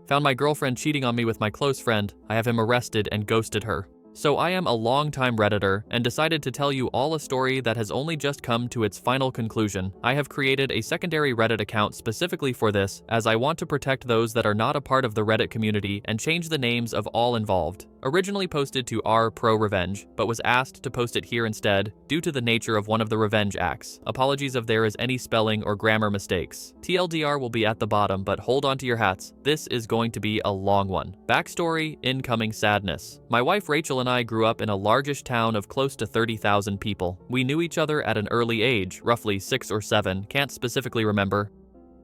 Found my girlfriend cheating on me with my close friend. I have him arrested and ghosted her. So I am a long-time Redditor and decided to tell you all a story that has only just come to its final conclusion. I have created a secondary Reddit account specifically for this, as I want to protect those that are not a part of the Reddit community and change the names of all involved. Originally posted to r/pro-revenge, but was asked to post it here instead due to the nature of one of the revenge acts. Apologies if there is any spelling or grammar mistakes. TLDR will be at the bottom, but hold on to your hats. This is going to be a long one. Backstory: incoming sadness. My wife Rachel and I grew up in a largish town of close to 30,000 people. We knew each other at an early age, roughly 6 or 7, can't specifically remember.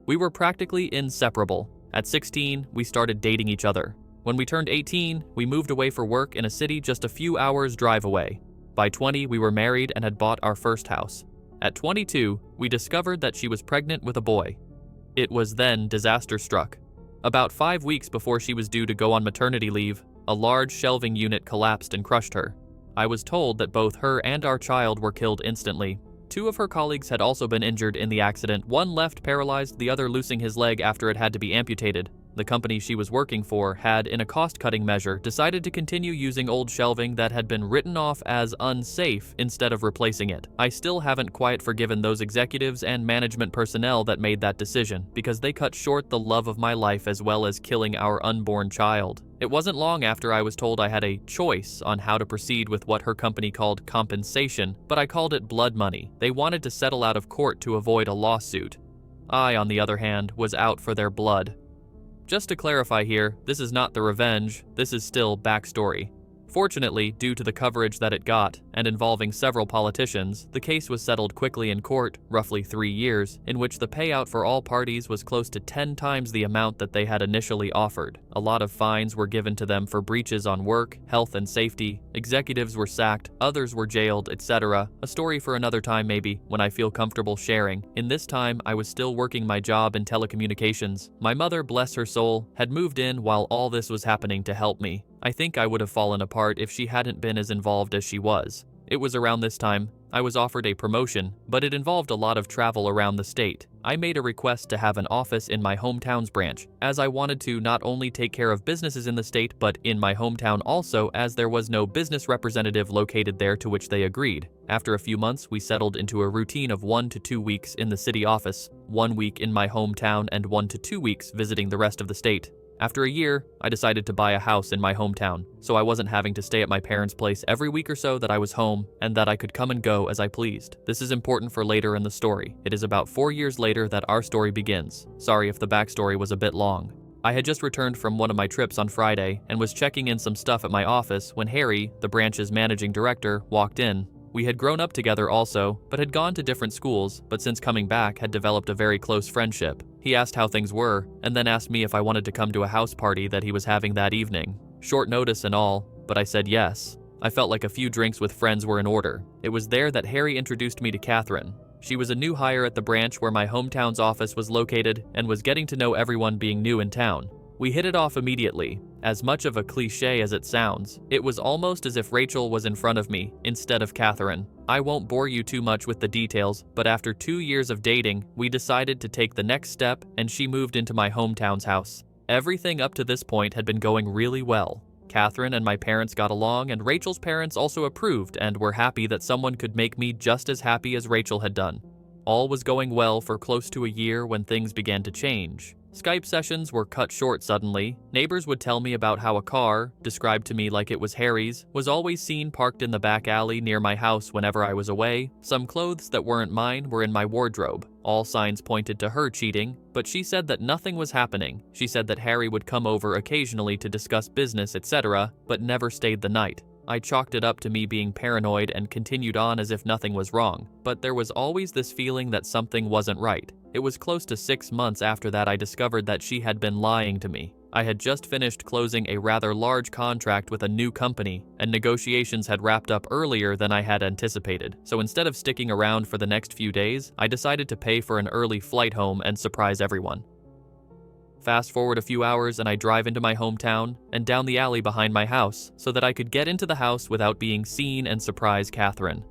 We were practically inseparable. At 16, we started dating each other. When we turned 18, we moved away for work in a city just a few hours drive away. By 20, we were married and had bought our first house. At 22, we discovered that she was pregnant with a boy. It was then disaster struck. About 5 weeks before she was due to go on maternity leave, a large shelving unit collapsed and crushed her. I was told that both her and our child were killed instantly. 2 of her colleagues had also been injured in the accident, one left paralyzed, the other losing his leg after it had to be amputated. The company she was working for had, in a cost-cutting measure, decided to continue using old shelving that had been written off as unsafe instead of replacing it. I still haven't quite forgiven those executives and management personnel that made that decision, because they cut short the love of my life as well as killing our unborn child. It wasn't long after I was told I had a choice on how to proceed with what her company called compensation, but I called it blood money. They wanted to settle out of court to avoid a lawsuit. I, on the other hand, was out for their blood. Just to clarify here, this is not the revenge, this is still backstory. Fortunately, due to the coverage that it got, and involving several politicians, the case was settled quickly in court, roughly 3 years, in which the payout for all parties was close to 10 times the amount that they had initially offered. A lot of fines were given to them for breaches on work, health and safety, executives were sacked, others were jailed, etc. A story for another time maybe, when I feel comfortable sharing. In this time, I was still working my job in telecommunications. My mother, bless her soul, had moved in while all this was happening to help me. I think I would have fallen apart if she hadn't been as involved as she was. It was around this time I was offered a promotion, but it involved a lot of travel around the state. I made a request to have an office in my hometown's branch, as I wanted to not only take care of businesses in the state, but in my hometown also, as there was no business representative located there, to which they agreed. After a few months, we settled into a routine of 1 to 2 weeks in the city office, 1 week in my hometown, and 1 to 2 weeks visiting the rest of the state. After a year, I decided to buy a house in my hometown, so I wasn't having to stay at my parents' place every week or so, that I was home, and that I could come and go as I pleased. This is important for later in the story. It is about 4 years later that our story begins. Sorry if the backstory was a bit long. I had just returned from one of my trips on Friday, and was checking in some stuff at my office when Harry, the branch's managing director, walked in. We had grown up together also, but had gone to different schools, but since coming back had developed a very close friendship. He asked how things were, and then asked me if I wanted to come to a house party that he was having that evening. Short notice and all, but I said yes. I felt like a few drinks with friends were in order. It was there that Harry introduced me to Catherine. She was a new hire at the branch where my hometown's office was located, and was getting to know everyone being new in town. We hit it off immediately. As much of a cliche as it sounds, it was almost as if Rachel was in front of me instead of Catherine. I won't bore you too much with the details, but after 2 years of dating, we decided to take the next step, and she moved into my hometown's house. Everything up to this point had been going really well. Catherine and my parents got along, and Rachel's parents also approved and were happy that someone could make me just as happy as Rachel had done. All was going well for close to a year when things began to change. Skype sessions were cut short suddenly. Neighbors would tell me about how a car, described to me like it was Harry's, was always seen parked in the back alley near my house whenever I was away. Some clothes that weren't mine were in my wardrobe. All signs pointed to her cheating, but she said that nothing was happening. She said that Harry would come over occasionally to discuss business, etc., but never stayed the night. I chalked it up to me being paranoid and continued on as if nothing was wrong, but there was always this feeling that something wasn't right. It was close to 6 months after that I discovered that she had been lying to me. I had just finished closing a rather large contract with a new company, and negotiations had wrapped up earlier than I had anticipated. So instead of sticking around for the next few days, I decided to pay for an early flight home and surprise everyone. Fast forward a few hours and I drive into my hometown and down the alley behind my house so that I could get into the house without being seen and surprise Catherine.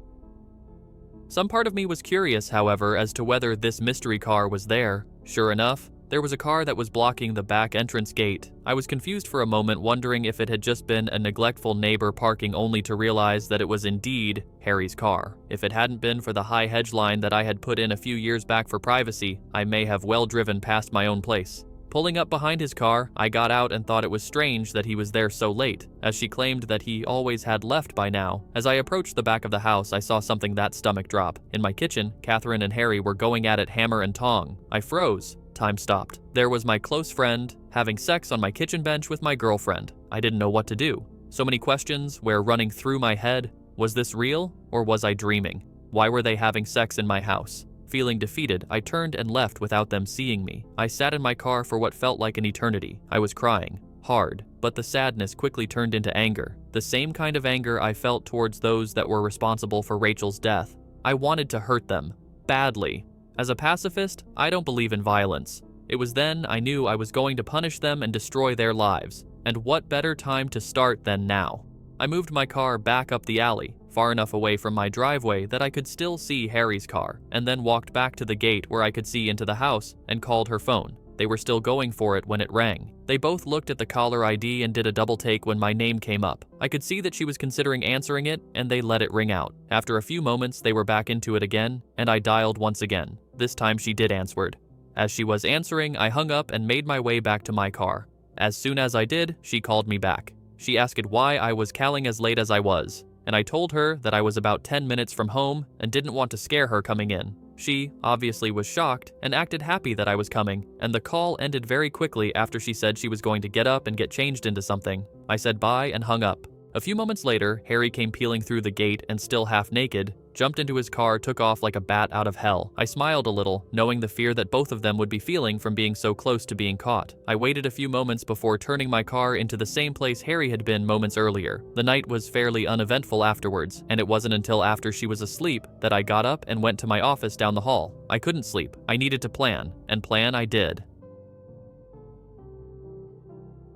Some part of me was curious, however, as to whether this mystery car was there. Sure enough, There was a car that was blocking the back entrance gate. I was confused for a moment, wondering if it had just been a neglectful neighbor parking, only to realize that it was indeed Harry's car. If it hadn't been for the high hedge line that I had put in a few years back for privacy, I may have well driven past my own place. Pulling up behind his car, I got out and thought it was strange that he was there so late, as she claimed that he always had left by now. As I approached the back of the house, I saw something that stomach drop. In my kitchen, Catherine and Harry were going at it hammer and tong. I froze. Time stopped. There was my close friend having sex on my kitchen bench with my girlfriend. I didn't know what to do. So many questions were running through my head. Was this real, or was I dreaming? Why were they having sex in my house? Feeling defeated, I turned and left without them seeing me. I sat in my car for what felt like an eternity. I was crying, hard, but the sadness quickly turned into anger. The same kind of anger I felt towards those that were responsible for Rachel's death. I wanted to hurt them, badly. As a pacifist, I don't believe in violence. It was then I knew I was going to punish them and destroy their lives. And what better time to start than now? I moved my car back up the alley, far enough away from my driveway that I could still see Harry's car, and then walked back to the gate where I could see into the house and called her phone. They were still going for it when it rang. They both looked at the caller ID and did a double take when my name came up. I could see that she was considering answering it, and they let it ring out. After a few moments, they were back into it again, and I dialed once again. This time she did answer. As she was answering, I hung up and made my way back to my car. As soon as I did, she called me back. She asked why I was calling as late as I was, and I told her that I was about 10 minutes from home and didn't want to scare her coming in. She obviously was shocked and acted happy that I was coming, and the call ended very quickly after she said she was going to get up and get changed into something. I said bye and hung up. A few moments later, Harry came peeling through the gate and still half naked, jumped into his car, took off like a bat out of hell. I smiled a little, knowing the fear that both of them would be feeling from being so close to being caught. I waited a few moments before turning my car into the same place Harry had been moments earlier. The night was fairly uneventful afterwards, and it wasn't until after she was asleep that I got up and went to my office down the hall. I couldn't sleep. I needed to plan, and plan I did.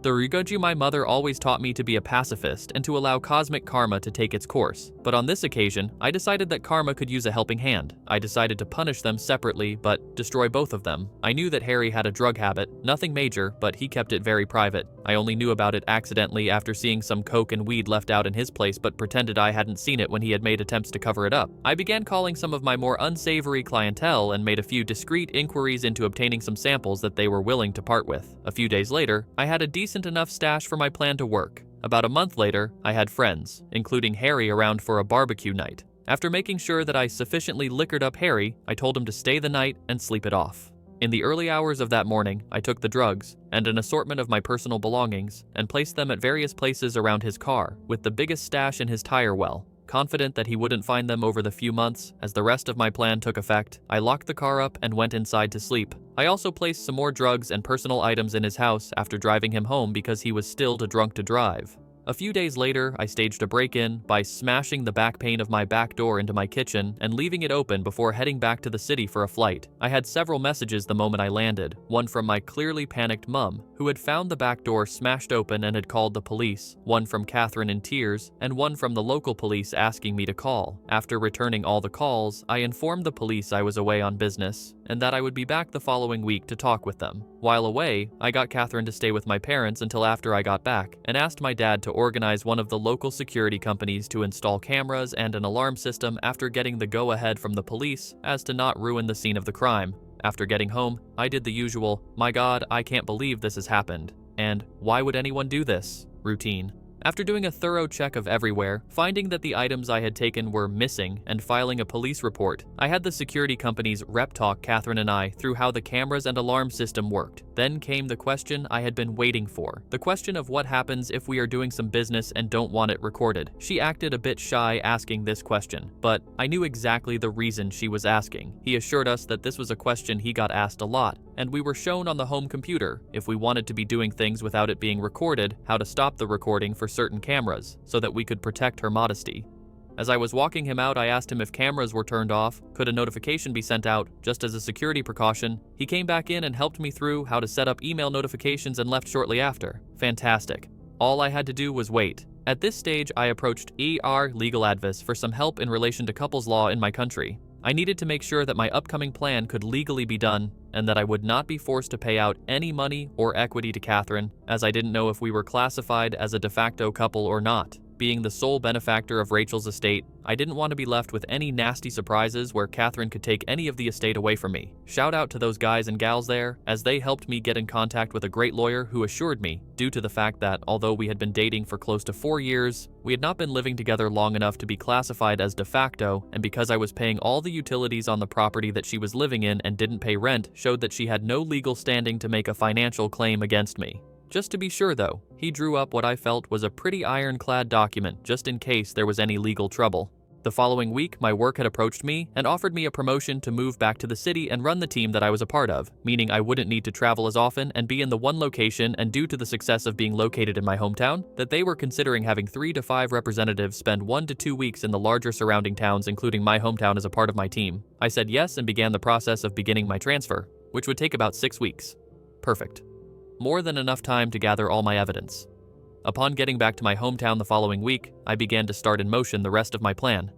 The Ryugoju, my mother always taught me to be a pacifist and to allow cosmic karma to take its course. But on this occasion, I decided that karma could use a helping hand. I decided to punish them separately, but destroy both of them. I knew that Harry had a drug habit, nothing major, but he kept it very private. I only knew about it accidentally after seeing some coke and weed left out in his place, but pretended I hadn't seen it when he had made attempts to cover it up. I began calling some of my more unsavory clientele and made a few discreet inquiries into obtaining some samples that they were willing to part with. A few days later, I had a decent enough stash for my plan to work. About a month later, I had friends, including Harry, around for a barbecue night. After making sure that I sufficiently liquored up Harry, I told him to stay the night and sleep it off. In the early hours of that morning, I took the drugs and an assortment of my personal belongings and placed them at various places around his car, with the biggest stash in his tire well. Confident that he wouldn't find them over the few months, as the rest of my plan took effect, I locked the car up and went inside to sleep. I also placed some more drugs and personal items in his house after driving him home because he was still too drunk to drive. A few days later, I staged a break-in by smashing the back pane of my back door into my kitchen and leaving it open before heading back to the city for a flight. I had several messages the moment I landed, one from my clearly panicked mum, who had found the back door smashed open and had called the police, one from Catherine in tears, and one from the local police asking me to call. After returning all the calls, I informed the police I was away on business, and that I would be back the following week to talk with them. While away, I got Catherine to stay with my parents until after I got back, and asked my dad to organize one of the local security companies to install cameras and an alarm system after getting the go-ahead from the police as to not ruin the scene of the crime. After getting home, I did the usual, "My God, I can't believe this has happened," and "Why would anyone do this?" routine. After doing a thorough check of everywhere, finding that the items I had taken were missing, and filing a police report, I had the security company's rep talk Catherine and I through how the cameras and alarm system worked. Then came the question I had been waiting for. The question of what happens if we are doing some business and don't want it recorded. She acted a bit shy asking this question, but I knew exactly the reason she was asking. He assured us that this was a question he got asked a lot, and we were shown on the home computer, if we wanted to be doing things without it being recorded, how to stop the recording for certain cameras, so that we could protect her modesty. As I was walking him out, I asked him if cameras were turned off, could a notification be sent out, just as a security precaution. He came back in and helped me through how to set up email notifications and left shortly after. Fantastic. All I had to do was wait. At this stage, I approached ER Legal Advice for some help in relation to couples law in my country. I needed to make sure that my upcoming plan could legally be done and that I would not be forced to pay out any money or equity to Catherine, as I didn't know if we were classified as a de facto couple or not. Being the sole benefactor of Rachel's estate, I didn't want to be left with any nasty surprises where Catherine could take any of the estate away from me. Shout out to those guys and gals there, as they helped me get in contact with a great lawyer who assured me, due to the fact that although we had been dating for close to 4 years, we had not been living together long enough to be classified as de facto, and because I was paying all the utilities on the property that she was living in and didn't pay rent, showed that she had no legal standing to make a financial claim against me. Just to be sure though, he drew up what I felt was a pretty ironclad document just in case there was any legal trouble. The following week, my work had approached me and offered me a promotion to move back to the city and run the team that I was a part of, meaning I wouldn't need to travel as often and be in the one location, and due to the success of being located in my hometown, that they were considering having 3 to 5 representatives spend 1 to 2 weeks in the larger surrounding towns, including my hometown, as a part of my team. I said yes and began the process of beginning my transfer, which would take about 6 weeks. Perfect. More than enough time to gather all my evidence. Upon getting back to my hometown the following week, I began to start in motion the rest of my plan.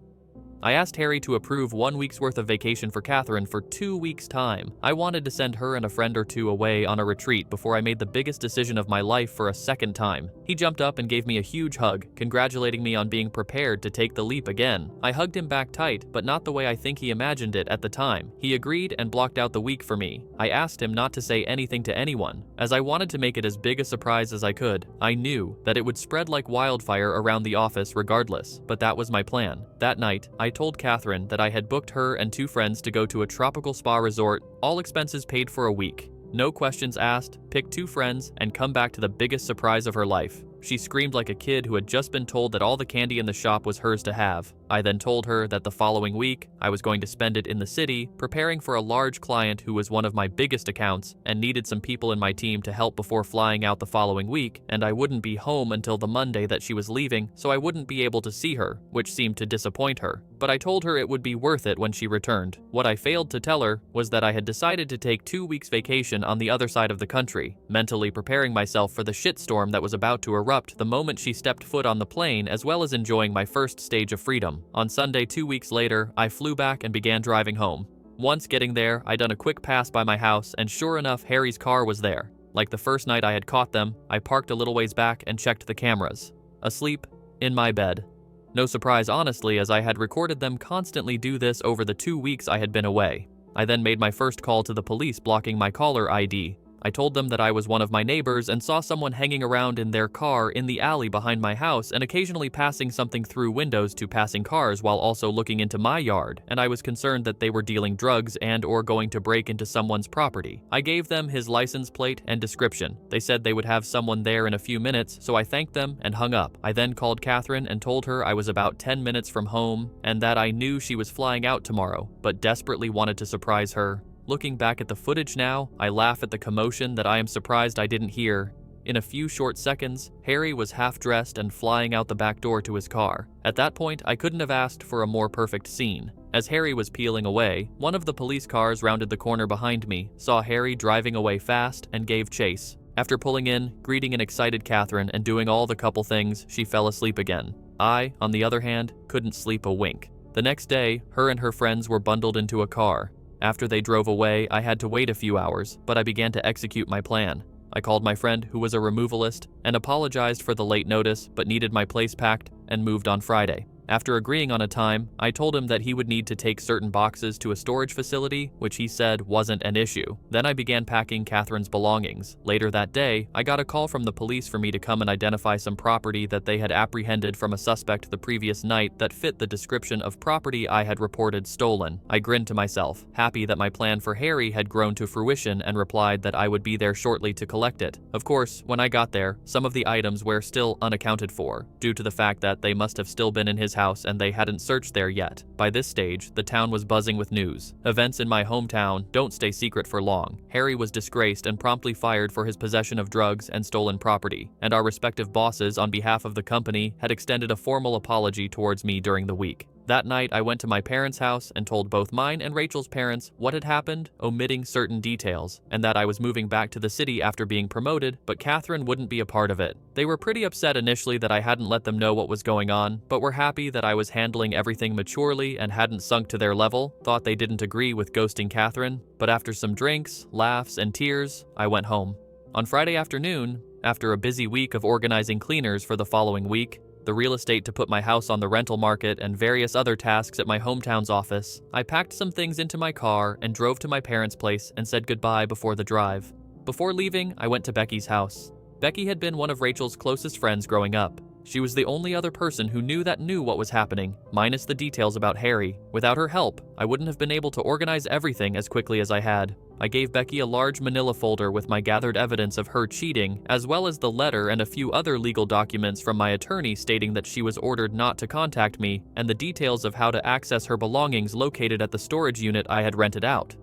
I asked Harry to approve 1 week's worth of vacation for Catherine for 2 weeks' time. I wanted to send her and a friend or two away on a retreat before I made the biggest decision of my life for a second time. He jumped up and gave me a huge hug, congratulating me on being prepared to take the leap again. I hugged him back tight, but not the way I think he imagined it at the time. He agreed and blocked out the week for me. I asked him not to say anything to anyone, as I wanted to make it as big a surprise as I could. I knew that it would spread like wildfire around the office regardless, but that was my plan. That night, I told Catherine that I had booked her and 2 friends to go to a tropical spa resort, all expenses paid for a week. No questions asked, pick 2 friends, and come back to the biggest surprise of her life. She screamed like a kid who had just been told that all the candy in the shop was hers to have. I then told her that the following week, I was going to spend it in the city, preparing for a large client who was one of my biggest accounts and needed some people in my team to help before flying out the following week, and I wouldn't be home until the Monday that she was leaving, so I wouldn't be able to see her, which seemed to disappoint her. But I told her it would be worth it when she returned. What I failed to tell her was that I had decided to take 2 weeks vacation on the other side of the country, mentally preparing myself for the shitstorm that was about to erupt the moment she stepped foot on the plane, as well as enjoying my first stage of freedom. On Sunday 2 weeks later, I flew back and began driving home. Once getting there, I done a quick pass by my house, and sure enough, Harry's car was there. Like the first night I had caught them, I parked a little ways back and checked the cameras. Asleep, in my bed. No surprise honestly, as I had recorded them constantly do this over the 2 weeks I had been away. I then made my first call to the police blocking my caller ID. I told them that I was one of my neighbors and saw someone hanging around in their car in the alley behind my house and occasionally passing something through windows to passing cars while also looking into my yard, and I was concerned that they were dealing drugs and or going to break into someone's property. I gave them his license plate and description. They said they would have someone there in a few minutes, so I thanked them and hung up. I then called Catherine and told her I was about 10 minutes from home and that I knew she was flying out tomorrow, but desperately wanted to surprise her. Looking back at the footage now, I laugh at the commotion that I am surprised I didn't hear. In a few short seconds, Harry was half-dressed and flying out the back door to his car. At that point, I couldn't have asked for a more perfect scene. As Harry was peeling away, one of the police cars rounded the corner behind me, saw Harry driving away fast, and gave chase. After pulling in, greeting an excited Catherine, and doing all the couple things, she fell asleep again. I, on the other hand, couldn't sleep a wink. The next day, her and her friends were bundled into a car. After they drove away, I had to wait a few hours, but I began to execute my plan. I called my friend, who was a removalist, and apologized for the late notice, but needed my place packed, and moved on Friday. After agreeing on a time, I told him that he would need to take certain boxes to a storage facility, which he said wasn't an issue. Then I began packing Catherine's belongings. Later that day, I got a call from the police for me to come and identify some property that they had apprehended from a suspect the previous night that fit the description of property I had reported stolen. I grinned to myself, happy that my plan for Harry had grown to fruition, and replied that I would be there shortly to collect it. Of course, when I got there, some of the items were still unaccounted for, due to the fact that they must have still been in his house and they hadn't searched there yet. By this stage, the town was buzzing with news. Events in my hometown don't stay secret for long. Harry was disgraced and promptly fired for his possession of drugs and stolen property, and our respective bosses on behalf of the company had extended a formal apology towards me during the week. That night, I went to my parents' house and told both mine and Rachel's parents what had happened, omitting certain details, and that I was moving back to the city after being promoted, but Catherine wouldn't be a part of it. They were pretty upset initially that I hadn't let them know what was going on, but were happy that I was handling everything maturely and hadn't sunk to their level, thought they didn't agree with ghosting Catherine, but after some drinks, laughs, and tears, I went home. On Friday afternoon, after a busy week of organizing cleaners for the following week, the real estate to put my house on the rental market, and various other tasks at my hometown's office, I packed some things into my car and drove to my parents' place and said goodbye before the drive. Before leaving, I went to Becky's house. Becky had been one of Rachel's closest friends growing up. She was the only other person who knew what was happening, minus the details about Harry. Without her help, I wouldn't have been able to organize everything as quickly as I had. I gave Becky a large manila folder with my gathered evidence of her cheating, as well as the letter and a few other legal documents from my attorney stating that she was ordered not to contact me, and the details of how to access her belongings located at the storage unit I had rented out.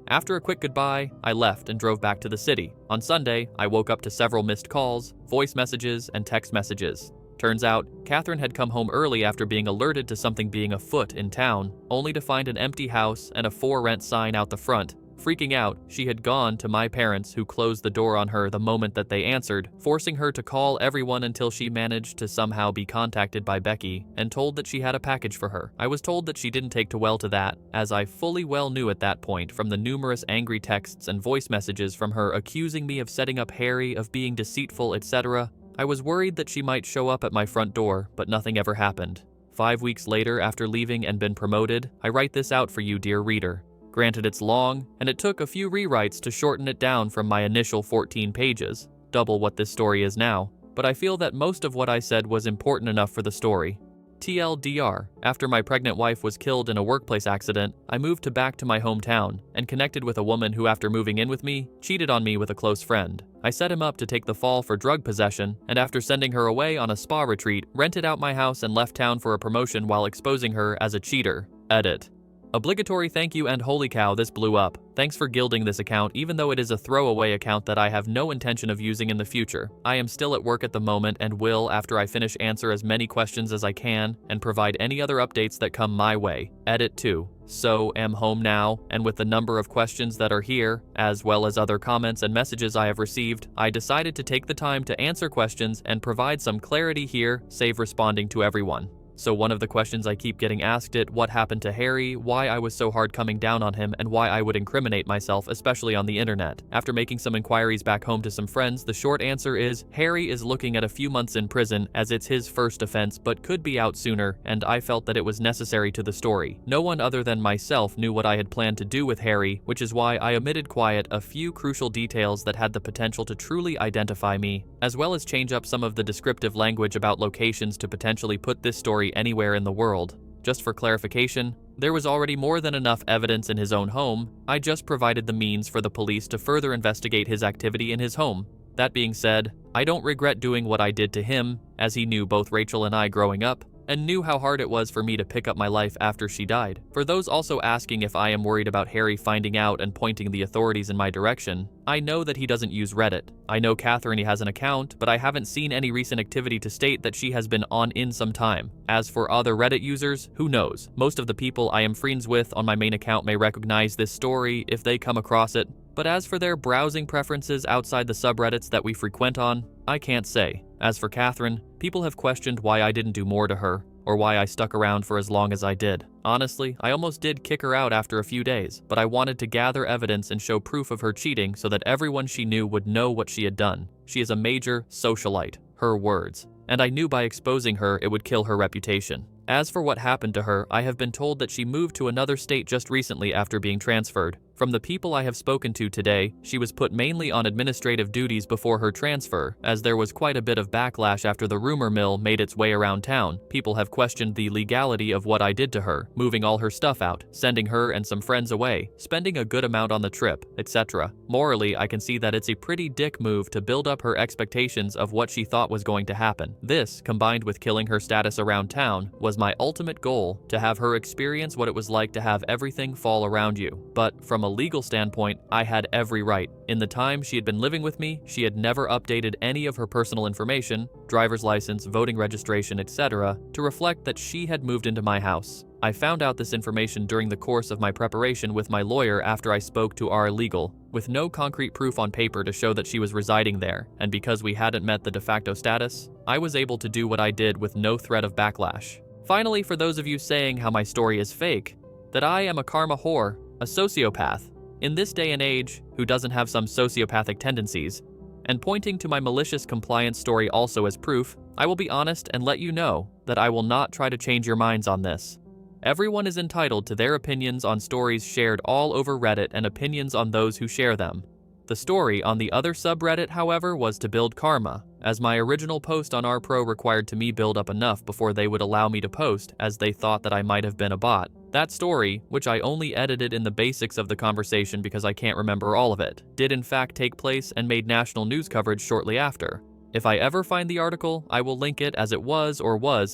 After a quick goodbye, I left and drove back to the city. On Sunday, I woke up to several missed calls, voice messages, and text messages. Turns out, Catherine had come home early after being alerted to something being afoot in town, only to find an empty house and a for rent sign out the front. Freaking out, she had gone to my parents, who closed the door on her the moment that they answered, forcing her to call everyone until she managed to somehow be contacted by Becky and told that she had a package for her. I was told that she didn't take too well to that, as I fully well knew at that point from the numerous angry texts and voice messages from her accusing me of setting up Harry, of being deceitful, etc. I was worried that she might show up at my front door, but nothing ever happened. 5 weeks later, after leaving and been promoted, I write this out for you, dear reader. Granted, it's long, and it took a few rewrites to shorten it down from my initial 14 pages, double what this story is now, but I feel that most of what I said was important enough for the story. TLDR, after my pregnant wife was killed in a workplace accident, I moved back to my hometown and connected with a woman who, after moving in with me, cheated on me with a close friend. I set him up to take the fall for drug possession, and after sending her away on a spa retreat, rented out my house and left town for a promotion while exposing her as a cheater. Edit. Obligatory thank you and holy cow, this blew up. Thanks for gilding this account, even though it is a throwaway account that I have no intention of using in the future. I am still at work at the moment and will, after I finish, answer as many questions as I can and provide any other updates that come my way. Edit 2. So, am home now, and with the number of questions that are here, as well as other comments and messages I have received, I decided to take the time to answer questions and provide some clarity here, save responding to everyone. So one of the questions I keep getting asked is what happened to Harry, why I was so hard coming down on him, and why I would incriminate myself, especially on the internet. After making some inquiries back home to some friends, the short answer is Harry is looking at a few months in prison, as it's his first offense but could be out sooner, and I felt that it was necessary to the story. No one other than myself knew what I had planned to do with Harry, which is why I omitted quiet a few crucial details that had the potential to truly identify me, as well as change up some of the descriptive language about locations to potentially put this story anywhere in the world. Just for clarification, there was already more than enough evidence in his own home. I just provided the means for the police to further investigate his activity in his home. That being said, I don't regret doing what I did to him, as he knew both Rachel and I growing up, and knew how hard it was for me to pick up my life after she died. For those also asking if I am worried about Harry finding out and pointing the authorities in my direction, I know that he doesn't use Reddit. I know Catherine has an account, but I haven't seen any recent activity to state that she has been on in some time. As for other Reddit users, who knows? Most of the people I am friends with on my main account may recognize this story if they come across it, but as for their browsing preferences outside the subreddits that we frequent on, I can't say. As for Catherine, people have questioned why I didn't do more to her, or why I stuck around for as long as I did. Honestly, I almost did kick her out after a few days, but I wanted to gather evidence and show proof of her cheating so that everyone she knew would know what she had done. She is a major socialite, her words, and I knew by exposing her it would kill her reputation. As for what happened to her, I have been told that she moved to another state just recently after being transferred. From the people I have spoken to today, she was put mainly on administrative duties before her transfer, as there was quite a bit of backlash after the rumor mill made its way around town. People have questioned the legality of what I did to her, moving all her stuff out, sending her and some friends away, spending a good amount on the trip, etc. Morally, I can see that it's a pretty dick move to build up her expectations of what she thought was going to happen. This, combined with killing her status around town, was my ultimate goal, to have her experience what it was like to have everything fall around you. But from a legal standpoint, I had every right. In the time she had been living with me, she had never updated any of her personal information, driver's license, voting registration, etc., to reflect that she had moved into my house. I found out this information during the course of my preparation with my lawyer after I spoke to our legal, with no concrete proof on paper to show that she was residing there, and because we hadn't met the de facto status, I was able to do what I did with no threat of backlash. Finally, for those of you saying how my story is fake, that I am a karma whore, a sociopath, in this day and age, who doesn't have some sociopathic tendencies, and pointing to my malicious compliance story also as proof, I will be honest and let you know that I will not try to change your minds on this. Everyone is entitled to their opinions on stories shared all over Reddit and opinions on those who share them. The story on the other subreddit, however, was to build karma, as my original post on RPro required to me build up enough before they would allow me to post, as they thought that I might have been a bot. That story, which I only edited in the basics of the conversation because I can't remember all of it, did in fact take place and made national news coverage shortly after. If I ever find the article, I will link it, as it was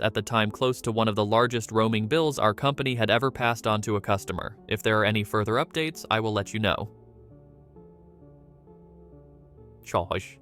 at the time close to one of the largest roaming bills our company had ever passed on to a customer. If there are any further updates, I will let you know. Chosh.